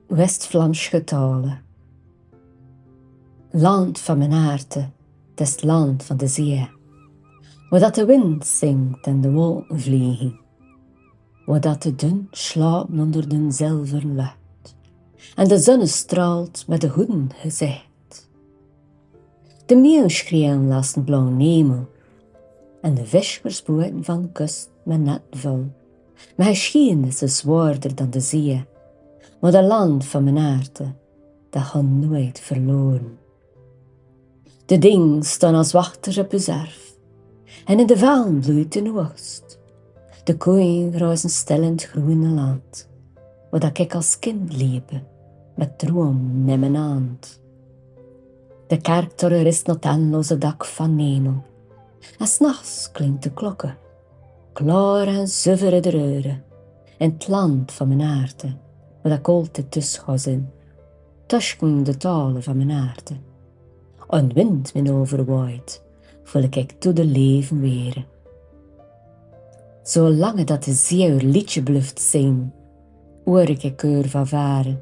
West-Vlaams getalen. Land van mijn harte, het is het land van de zee. Waar dat de wind zingt en de wolken vliegen. Waar dat de dun slapen onder de zilveren lucht. En de zon straalt met de goeden gezicht. De meeuw schreeuwen laat een blauw hemel. En de vischers boeten van de kust met net vol. Maar hij scheen is zo zwaarder dan de zee. Maar dat land van mijn harte, dat gaat nooit verloren. De dingen staan als wachters op uw erf. En in de valen bloeit de oogst. De koeien grazen stil in het groene land. Waar dat ik als kind liep, met droom in mijn hand. De kerktoren rist op het eindeloze dak van hemel. En 's nachts klinkt de klokken, klaar en zuiver in de reuren. In het land van mijn harte, waar ik altijd tussen ga zijn. Tussen de talen van mijn harte. En wind me overwaait, voel ik toe de leven weer. Zolang dat de zee uw liedje blijft zingen, hoor ik keur van varen.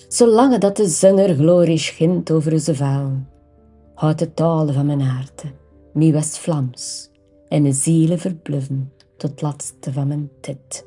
Zolang dat de zanger glorie schint over zijn valen, houdt de talen van mijn harte, mijn West-Vlaams, en mijn zielen verbluffen tot laatste van mijn tijd.